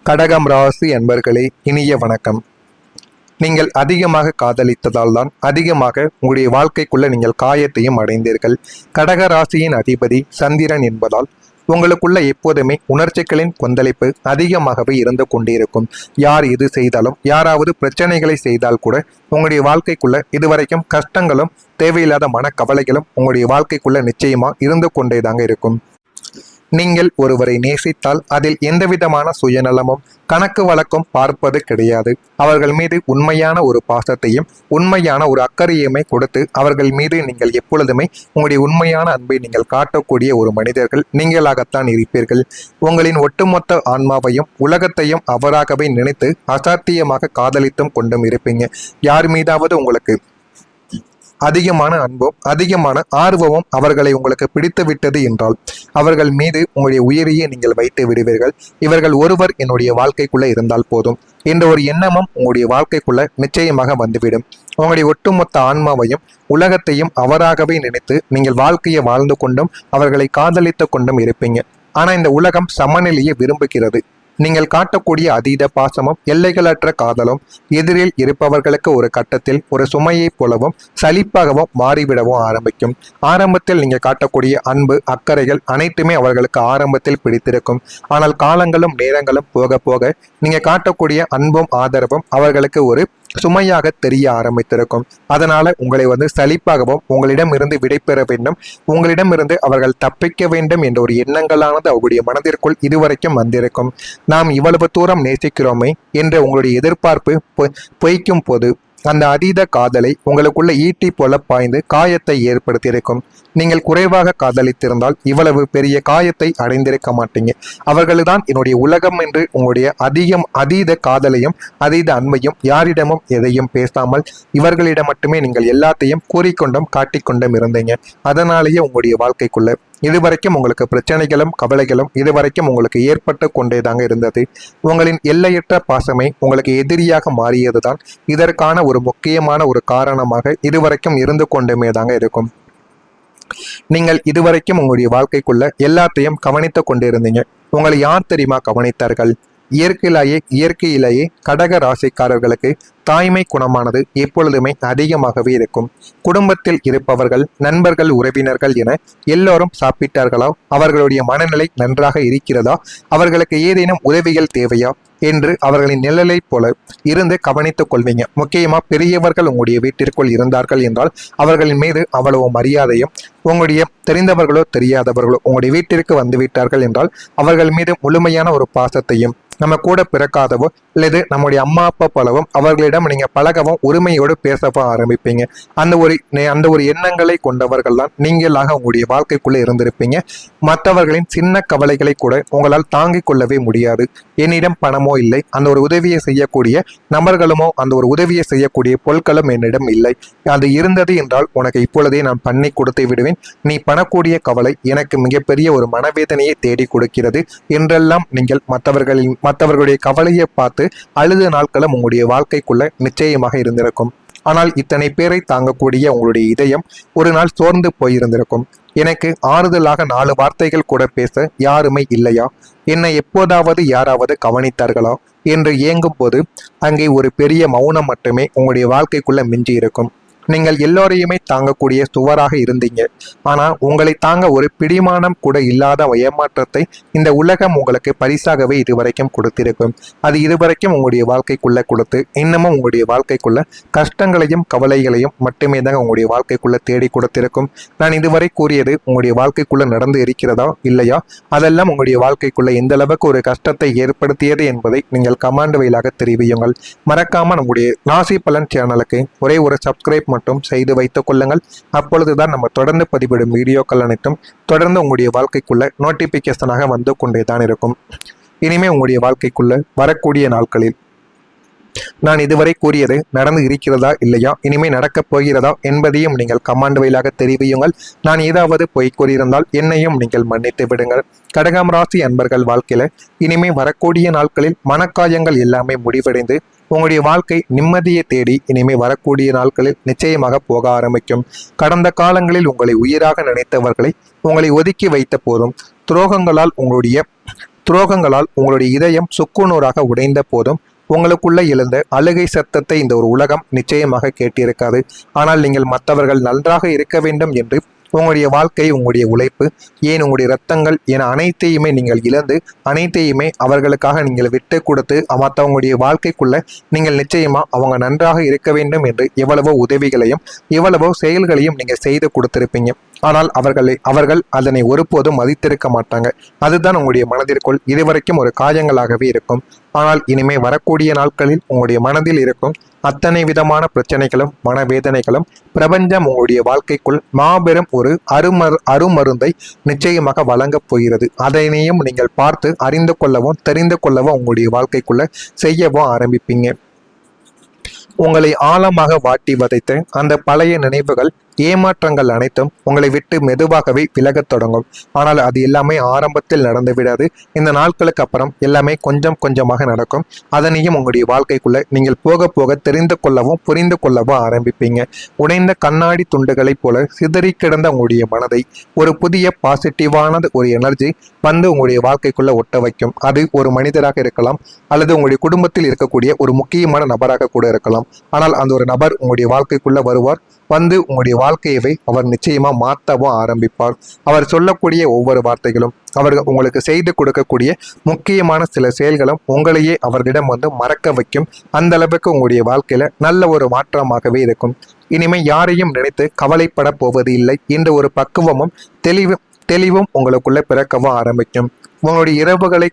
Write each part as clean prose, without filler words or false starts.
கடகம் ராசி அன்பர்களே, இனிய வணக்கம். நீங்கள் அதிகமாக காதலித்ததால் தான் அதிகமாக உங்களுடைய வாழ்க்கைக்குள்ள நீங்கள் காயத்தையும் அடைந்தீர்கள். கடக ராசியின் அதிபதி சந்திரன் என்பதால் உங்களுக்குள்ள எப்போதுமே உணர்ச்சிகளின் கொந்தளிப்பு அதிகமாகவே இருந்து கொண்டிருக்கும். யார் எது செய்தாலும், யாராவது பிரச்சனைகளை செய்தால் கூட உங்களுடைய வாழ்க்கைக்குள்ள இதுவரைக்கும் கஷ்டங்களும் தேவையில்லாத மனக்கவலைகளும் உங்களுடைய வாழ்க்கைக்குள்ள நிச்சயமா இருந்து கொண்டேதாங்க இருக்கும். நீங்கள் ஒருவரை நேசித்தால் அதில் எந்தவிதமான சுயநலமும் கணக்கு வழக்கம் பார்ப்பது கிடையாது. அவர்கள் மீது உண்மையான ஒரு பாசத்தையும் உண்மையான ஒரு அக்கறையுமே கொடுத்து அவர்கள் மீது நீங்கள் எப்பொழுதுமே உங்களுடைய உண்மையான அன்பை நீங்கள் காட்டக்கூடிய ஒரு மனிதர்கள் நீங்களாகத்தான் இருப்பீர்கள். உங்களின் ஒட்டுமொத்த ஆன்மாவையும் உலகத்தையும் அவராகவே நினைத்து அசாத்தியமாக காதலித்தும் கொண்டும் இருப்பீங்க. யார் மீதாவது உங்களுக்கு அதிகமான அன்பும் அதிகமான ஆர்வமும் அவர்களை உங்களுக்கு பிடித்து விட்டது என்றால் அவர்கள் மீது உங்களுடைய உயிரையே நீங்கள் வைத்து விடுவீர்கள். இவர்கள் ஒருவர் என்னுடைய வாழ்க்கைக்குள்ள இருந்தால் போதும் என்ற ஒரு எண்ணமும் உங்களுடைய வாழ்க்கைக்குள்ள நிச்சயமாக வந்துவிடும். உங்களுடைய ஒட்டுமொத்த ஆன்மாவையும் உலகத்தையும் அவராகவே நினைத்து நீங்கள் வாழ்க்கையை வாழ்ந்து கொண்டும் அவர்களை காதலித்து கொண்டும் இருப்பீங்க. ஆனா இந்த உலகம் சமநிலையை விரும்புகிறது. நீங்கள் காட்டக்கூடிய அதீத பாசமும் எல்லைகளற்ற காதலும் எதிரில் இருப்பவர்களுக்கு ஒரு கட்டத்தில் ஒரு சுமையைப் போலவும் சலிப்பாகவும் மாறிவிடவும் ஆரம்பிக்கும். ஆரம்பத்தில் நீங்கள் காட்டக்கூடிய அன்பு அக்கறைகள் அனைத்துமே அவர்களுக்கு ஆரம்பத்தில் பிடித்திருக்கும். ஆனால் காலங்களும் நேரங்களும் போக போக நீங்கள் காட்டக்கூடிய அன்பும் ஆதரவும் அவர்களுக்கு ஒரு சுமையாக தெரிய ஆரம்பித்திருக்கும். அதனால உங்களை சலிப்பாகவும் உங்களிடம் இருந்து விடைபெற வேண்டும், உங்களிடமிருந்து அவர்கள் தப்பிக்க வேண்டும் என்ற ஒரு எண்ணங்களானது அவருடைய மனதிற்குள் இதுவரைக்கும் வந்திருக்கும். நாம் இவ்வளவு தூரம் நேசிக்கிறோமே என்ற உங்களுடைய எதிர்பார்ப்பு பொய்க்கும் போது அந்த அதீத காதலை உங்களுக்குள்ள ஈட்டி போல பாய்ந்து காயத்தை ஏற்படுத்தியிருக்கும். நீங்கள் குறைவாக காதலித்திருந்தால் இவ்வளவு பெரிய காயத்தை அடைந்திருக்க மாட்டீங்க. அவர்கள்தான் என்னுடைய உலகம் என்று உங்களுடைய அதீத காதலையும் அதீத அன்பையும் யாரிடமும் எதையும் பேசாமல் இவர்களிடம் மட்டுமே நீங்கள் எல்லாத்தையும் கூறிக்கொண்டும் காட்டிக்கொண்டும் இருந்தீங்க. அதனாலேயே உங்களுடைய வாழ்க்கைக்குள்ள இதுவரைக்கும் உங்களுக்கு பிரச்சனைகளும் கவலைகளும் இதுவரைக்கும் உங்களுக்கு ஏற்பட்டு கொண்டேதாங்க இருந்தது. உங்களின் எல்லையற்ற பாசமே உங்களுக்கு எதிரியாக மாறியதுதான் இதற்கான ஒரு முக்கியமான ஒரு காரணமாக இதுவரைக்கும் இருந்து கொண்டுமே தாங்க இருக்கும். நீங்கள் இதுவரைக்கும் உங்களுடைய வாழ்க்கைக்குள்ள எல்லாத்தையும் கவனித்து கொண்டிருந்தீங்க. உங்களை யார் தெரியுமா கவனித்தார்கள்? இயற்கையிலேயே கடக ராசிக்காரர்களுக்கு தாய்மை குணமானது எப்பொழுதுமே அதிகமாகவே இருக்கும். குடும்பத்தில் இருப்பவர்கள், நண்பர்கள், உறவினர்கள் என எல்லோரும் சாப்பிட்டார்களா? அவர்களுடைய மனநிலை நன்றாக இருக்கிறதா? அவர்களுக்கு ஏதேனும் உதவிகள் தேவையா என்று அவர்களின் நிழலை போல இருந்து கவனித்துக் கொள்வீங்க. முக்கியமா பெரியவர்கள் உங்களுடைய வீட்டிற்குள் இருந்தார்கள் என்றால் அவர்களின் மீது அவ்வளவு மரியாதையும், உங்களுடைய தெரிந்தவர்களோ தெரியாதவர்களோ உங்களுடைய வீட்டிற்கு வந்து விட்டார்கள் என்றால் அவர்கள் மீது முழுமையான ஒரு பாசத்தையும், நம்ம கூட பிறக்காதவோ அல்லது நம்முடைய அம்மா அப்பா போலவும் அவர்களிடம் நீங்க பழகவும் உரிமையோடு பேசவும் ஆரம்பிப்பீங்க. அந்த ஒரு எண்ணங்களை கொண்டவர்கள் தான் நீங்களாக உங்களுடைய வாழ்க்கைக்குள்ளே இருந்திருப்பீங்க. மற்றவர்களின் சின்ன கவலைகளை கூட உங்களால் தாங்கிக் கொள்ளவே முடியாது. என்னிடம் பணமோ இல்லை, அந்த ஒரு உதவியை செய்யக்கூடிய நபர்களுமோ அந்த ஒரு உதவியை செய்யக்கூடிய பொருட்களும் என்னிடம் இல்லை. அது இருந்தது என்றால் உனக்கு இப்பொழுதே நான் பண்ணி கொடுத்து விடுவேன். நீ பண்ணக்கூடிய கவலை எனக்கு மிகப்பெரிய ஒரு மனவேதனையை தேடி கொடுக்கிறது என்றெல்லாம் நீங்கள் மற்றவர்களுடைய கவலையை பார்த்து அழுத நாட்களும் உங்களுடைய வாழ்க்கைக்குள்ள நிச்சயமாக இருந்திருக்கும். ஆனால் இத்தனை பேரை தாங்கக்கூடிய உங்களுடைய இதயம் ஒரு நாள் சோர்ந்து போயிருந்திருக்கும். எனக்கு ஆறுதலாக 4 வார்த்தைகள் கூட பேச யாருமே இல்லையா? என்னை எப்போதாவது யாராவது கவனித்தார்களா என்று ஏங்கும் போது அங்கே ஒரு பெரிய மௌனம் மட்டுமே உங்களுடைய வாழ்க்கைக்குள்ள மிஞ்சி இருக்கும். நீங்கள் எல்லோரையுமே தாங்கக்கூடிய சுவராக இருந்தீங்க. ஆனா உங்களை தாங்க ஒரு பிடிமானம் கூட இல்லாத ஏமாற்றத்தை இந்த உலகம் உங்களுக்கு பரிசாகவே இதுவரைக்கும் கொடுத்திருக்கும். அது இதுவரைக்கும் உங்களுடைய வாழ்க்கைக்குள்ள கொடுத்து இன்னமும் உங்களுடைய வாழ்க்கைக்குள்ள கஷ்டங்களையும் கவலைகளையும் மட்டுமே தான் உங்களுடைய வாழ்க்கைக்குள்ள தேடி கொடுத்திருக்கும். நான் இதுவரை கூறியது உங்களுடைய வாழ்க்கைக்குள்ள நடந்து இருக்கிறதா இல்லையா? அதெல்லாம் உங்களுடைய வாழ்க்கைக்குள்ள எந்த அளவுக்கு ஒரு கஷ்டத்தை ஏற்படுத்தியது என்பதை நீங்கள் கமெண்ட் வழியாக தெரிவியுங்கள். மறக்காம நம்முடைய ராசி பலன் சேனலுக்கு ஒரே ஒரு சப்ஸ்கிரைப் மட்டும் செய்து வைத்துக் கொள்ளுங்கள். அப்பொழுதுதான் நம்ம தொடர்ந்து பதிவிடும் வீடியோக்கள் அனைத்தும் தொடர்ந்து உங்களுடைய வாழ்க்கைக்குள்ள நோட்டிபிகேஷனாக வந்து கொண்டேதான் இருக்கும். இனிமே உங்களுடைய வாழ்க்கைக்குள்ள வரக்கூடிய நாட்களில் நான் இதுவரை கூறியது நடந்து இருக்கிறதா இல்லையா, இனிமே நடக்கப் போகிறதா என்பதையும் நீங்கள் கமெண்ட் வழியாக தெரிவியுங்கள். நான் ஏதாவது பொய் கூறியிருந்தால் என்னையும் நீங்கள் மன்னித்து விடுங்கள். கடகம் ராசி அன்பர்கள் வாழ்க்கையில இனிமே வரக்கூடிய நாட்களில் மனக்காயங்கள் எல்லாமே முடிவடைந்து உங்களுடைய வாழ்க்கை நிம்மதியை தேடி இனிமே வரக்கூடிய நாட்களில் நிச்சயமாக போக ஆரம்பிக்கும். கடந்த காலங்களில் உங்களை உயிராக நினைத்தவர்களை உங்களை ஒதுக்கி வைத்த போதும் துரோகங்களால் உங்களுடைய துரோகங்களால் உங்களுடைய இதயம் சுக்குநூறாக உடைந்த போதும் உங்களுக்குள்ள எழுந்த அழுகை சத்தத்தை இந்த ஒரு உலகம் நிச்சயமாக கேட்டிருக்காது. ஆனால் நீங்கள் மற்றவர்கள் நன்றாக இருக்க வேண்டும் என்று உங்களுடைய வாழ்க்கை, உங்களுடைய உழைப்பு, ஏன் உங்களுடைய ரத்தங்கள் என அனைத்தையுமே நீங்கள் இழந்து அனைத்தையுமே அவர்களுக்காக நீங்கள் விட்டு கொடுத்து மற்றவங்களுடைய வாழ்க்கைக்குள்ள நீங்கள் நிச்சயமா அவங்க நன்றாக இருக்க வேண்டும் என்று எவ்வளவோ உதவிகளையும் எவ்வளவோ செயல்களையும் நீங்கள் செய்து கொடுத்திருப்பீங்க. ஆனால் அவர்கள் அதனை ஒருபோதும் மதித்திருக்க மாட்டாங்க. அதுதான் உங்களுடைய மனதிற்குள் இதுவரைக்கும் ஒரு காயங்களாகவே இருக்கும். ஆனால் இனிமே வரக்கூடிய நாட்களில் உங்களுடைய மனதில் இருக்கும் அத்தனை விதமான பிரச்சனைகளும் மனவேதனைகளும் பிரபஞ்சம் உங்களுடைய வாழ்க்கைக்குள் மாபெரும் ஒரு அருமருந்தை நிச்சயமாக வழங்கப் போகிறது. அதனையும் நீங்கள் பார்த்து அறிந்து கொள்ளவும் தெரிந்து கொள்ளவும் உங்களுடைய வாழ்க்கைக்குள்ள செய்யவும் ஆரம்பிப்பீங்க. உங்களை ஆழமாக வாட்டி வதைத்த அந்த பழைய நினைவுகள், ஏமாற்றங்கள் அனைத்தும் உங்களை விட்டு மெதுவாகவே விலகத் தொடங்கும். ஆனால் அது எல்லாமே ஆரம்பத்தில் நடந்து விடாது. இந்த நாட்களுக்கு அப்புறம் எல்லாமே கொஞ்சம் கொஞ்சமாக நடக்கும். அதனையும் உங்களுடைய வாழ்க்கைக்குள்ள நீங்கள் போக போக தெரிந்து கொள்ளவும் புரிந்து கொள்ளவும் ஆரம்பிப்பீங்க. உடைந்த கண்ணாடி துண்டுகளைப் போல சிதறி கிடந்த உங்களுடைய மனதை ஒரு புதிய பாசிட்டிவானது ஒரு எனர்ஜி வந்து உங்களுடைய வாழ்க்கைக்குள்ள ஒட்ட வைக்கும். அது ஒரு மனிதராக இருக்கலாம், அல்லது உங்களுடைய குடும்பத்தில் இருக்கக்கூடிய ஒரு முக்கியமான நபராக கூட இருக்கலாம். ஆனால் அந்த ஒரு நபர் உங்களுடைய வாழ்க்கைக்குள்ள வருவார். வந்து உங்களுடைய வாழ்க்கையவை அவர் நிச்சயமா மாற்றவும் ஆரம்பிப்பார். அவர் சொல்லக்கூடிய ஒவ்வொரு வார்த்தைகளும், அவர்கள் உங்களுக்கு செய்து கொடுக்கக்கூடிய முக்கியமான சில செயல்களும் உங்களையே அவர்களிடம் வந்து மறக்க வைக்கும். அந்த அளவுக்கு உங்களுடைய வாழ்க்கையில நல்ல ஒரு மாற்றமாகவே இருக்கும். இனிமே யாரையும் நினைத்து கவலைப்பட போவது இல்லை என்ற ஒரு பக்குவமும் தெளிவும் உங்களுக்குள்ள பிறக்கவும் ஆரம்பிக்கும். உங்களுடைய இரவுகளை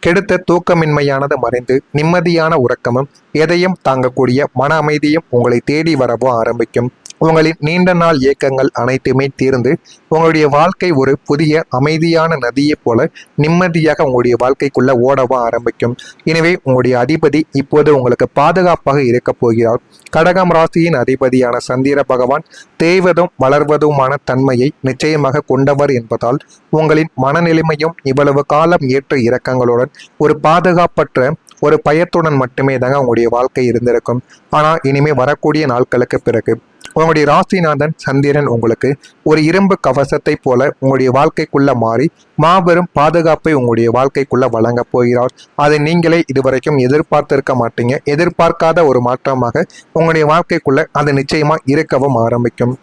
கெடுத்த தூக்கமின்மையானது மறைந்து நிம்மதியான உறக்கமும் எதையும் தாங்கக்கூடிய மன அமைதியும் உங்களை தேடி வரவும் ஆரம்பிக்கும். உங்களின் நீண்ட நாள் இயக்கங்கள் அனைத்துமே தீர்ந்து உங்களுடைய வாழ்க்கை ஒரு புதிய அமைதியான நதியைப் போல நிம்மதியாக உங்களுடைய வாழ்க்கைக்குள்ள ஓடவும் ஆரம்பிக்கும். எனவே உங்களுடைய அதிபதி இப்போது உங்களுக்கு பாதுகாப்பாக இருக்க போகிறார். கடகம் ராசியின் அதிபதியான சந்திர பகவான் தேய்வதும் வளர்வதுமான தன்மையை நிச்சயமாக கொண்டவர் என்பதால் உங்களின் மனநிலைமையும் இவ்வளவு காலம் ஏற்ற இறக்கங்களுடன் ஒரு பாதுகாப்பற்ற ஒரு பயத்துடன் மட்டுமே தாங்க உங்களுடைய வாழ்க்கை இருந்திருக்கும். ஆனால் இனிமே வரக்கூடிய நாட்களுக்கு பிறகு உங்களுடைய ராசிநாதன் சந்திரன் உங்களுக்கு ஒரு இரும்பு கவசத்தை போல உங்களுடைய வாழ்க்கைக்குள்ள மாறி மாபெரும் பாதுகாப்பை உங்களுடைய வாழ்க்கைக்குள்ள வழங்க போகிறார். அதை நீங்களே இதுவரைக்கும் எதிர்பார்த்திருக்க மாட்டீங்க. எதிர்பார்க்காத ஒரு மாற்றமாக உங்களுடைய வாழ்க்கைக்குள்ள அது நிச்சயமா இருக்கவும் ஆரம்பிக்கும்.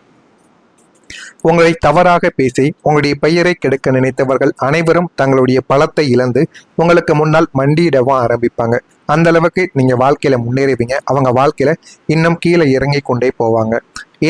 உங்களை தவறாக பேசி உங்களுடைய பெயரை கெடுக்க நினைத்தவர்கள் அனைவரும் தங்களுடைய பலத்தை இழந்து உங்களுக்கு முன்னால் மண்டியிடவும் ஆரம்பிப்பாங்க. அந்த அளவுக்கு நீங்க வாழ்க்கையில முன்னேறுவீங்க. அவங்க வாழ்க்கையில இன்னும் கீழே இறங்கி கொண்டே போவாங்க.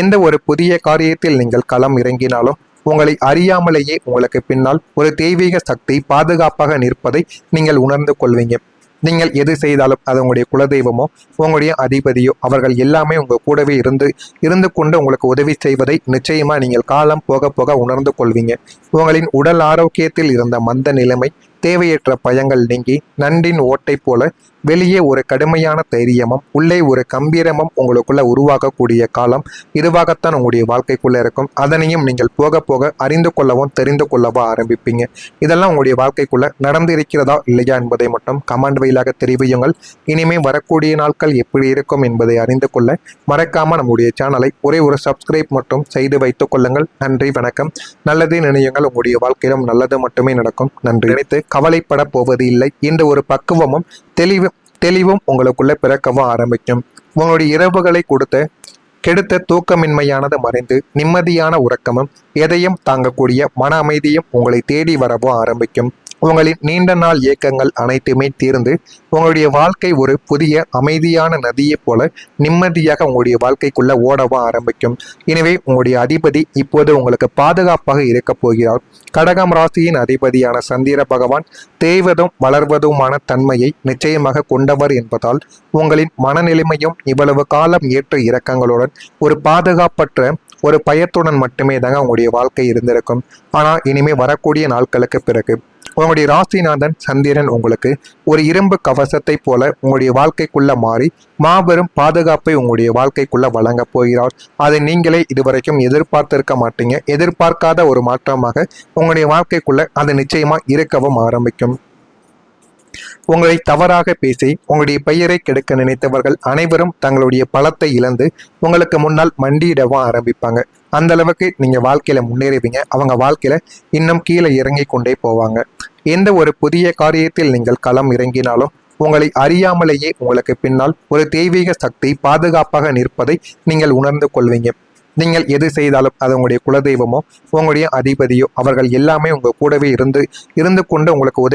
எந்த ஒரு புதிய காரியத்தில் நீங்கள் களம் இறங்கினாலும் உங்களை அறியாமலேயே உங்களுக்கு பின்னால் ஒரு தெய்வீக சக்தி பாதுகாப்பாக நிற்பதை நீங்கள் உணர்ந்து கொள்வீங்க. நீங்கள் எது செய்தாலும் அது உங்களுடைய குலதெய்வமோ உங்களுடைய அதிபதியோ அவர்கள் எல்லாமே உங்க கூடவே இருந்து கொண்டு உங்களுக்கு உதவி செய்வதை நிச்சயமா நீங்கள் காலம் போக போக உணர்ந்து கொள்வீங்க. உங்களின் உடல் ஆரோக்கியத்தில் இருந்த மந்த நிலைமை, தேவையற்ற பயங்கள் நீங்கி நண்டின் ஓட்டை போல வெளியே ஒரு கடுமையான தைரியமும் உள்ளே ஒரு கம்பீரமும் உங்களுக்குள்ள உருவாகக்கூடிய காலம் இதுவாகத்தான் உங்களுடைய வாழ்க்கைக்குள்ள இருக்கும். அதனையும் நீங்கள் போக போக அறிந்து கொள்ளவும் தெரிந்து கொள்ளவும் ஆரம்பிப்பீங்க. இதெல்லாம் உங்களுடைய வாழ்க்கைக்குள்ள நடந்து இருக்கிறதா இல்லையா என்பதை மட்டும் கமெண்ட் வழியாக தெரிவியுங்கள். இனிமே வரக்கூடிய நாட்கள் எப்படி இருக்கும் என்பதை அறிந்து கொள்ள மறக்காம நம்முடைய சேனலை ஒரே ஒரு சப்ஸ்கிரைப் மட்டும் செய்து வைத்துக் கொள்ளுங்கள். நன்றி, வணக்கம். நல்லதே நினையுங்கள், உங்களுடைய வாழ்க்கையிலும் நல்லது மட்டுமே நடக்கும். நன்றி. நினைத்து கவலைப்பட போவது இல்லை என்ற ஒரு பக்குவமும் தெளிவும் உங்களுக்குள்ள பிறக்கவும் ஆரம்பிக்கும். உங்களுடைய இரவுகளை கெடுத்த தூக்கமின்மையானது மறைந்து நிம்மதியான உறக்கமும் எதையும் தாங்கக்கூடிய மன அமைதியும் உங்களை தேடி வரவும் ஆரம்பிக்கும். உங்களின் நீண்ட நாள் இயக்கங்கள் அனைத்துமே தீர்ந்து உங்களுடைய வாழ்க்கை ஒரு புதிய அமைதியான நதியைப் போல நிம்மதியாக உங்களுடைய வாழ்க்கைக்குள்ள ஓடவும் ஆரம்பிக்கும். எனவே உங்களுடைய அதிபதி இப்போது உங்களுக்கு பாதுகாப்பாக இருக்க போகிறார். கடகம் ராசியின் அதிபதியான சந்திர பகவான் தேய்வதும் வளர்வதுமான தன்மையை நிச்சயமாக கொண்டவர் என்பதால் உங்களின் மனநிலைமையும் இவ்வளவு காலம் ஏற்ற இறக்கங்களுடன் ஒரு பாதுகாப்பற்ற ஒரு பயத்துடன் மட்டுமே தாங்க உங்களுடைய வாழ்க்கை இருந்திருக்கும். ஆனால் இனிமே வரக்கூடிய நாட்களுக்கு பிறகு உங்களுடைய ராசிநாதன் சந்திரன் உங்களுக்கு ஒரு இரும்பு கவசத்தை போல உங்களுடைய வாழ்க்கைக்குள்ள மாறி மாபெரும் பாதுகாப்பை உங்களுடைய வாழ்க்கைக்குள்ள வழங்க போகிறார். அதை நீங்களே இதுவரைக்கும் எதிர்பார்த்திருக்க மாட்டீங்க. எதிர்பார்க்காத ஒரு மாற்றமாக உங்களுடைய வாழ்க்கைக்குள்ள அது நிச்சயமா இருக்கவும் ஆரம்பிக்கும். உங்களை தவறாக பேசி உங்களுடைய பெயரை கெடுக்க நினைத்தவர்கள் அனைவரும் தங்களுடைய பலத்தை இழந்து உங்களுக்கு முன்னால் மண்டியிடவும் ஆரம்பிப்பாங்க. அந்த அளவுக்கு நீங்க வாழ்க்கையில முன்னேறுவீங்க. அவங்க வாழ்க்கையில இன்னும் கீழே இறங்கி கொண்டே போவாங்க. எந்த ஒரு புதிய காரியத்தில் நீங்கள் களம் இறங்கினாலும் உங்களை அறியாமலேயே உங்களுக்கு பின்னால் ஒரு தெய்வீக சக்தி பாதுகாப்பாக நிற்பதை நீங்கள் உணர்ந்து கொள்வீங்க. நீங்கள் எது செய்தாலும் அது உங்களுடைய குலதெய்வமோ உங்களுடைய அதிபதியோ அவர்கள் எல்லாமே உங்க கூடவே இருந்து கொண்டு உங்களுக்கு உதவி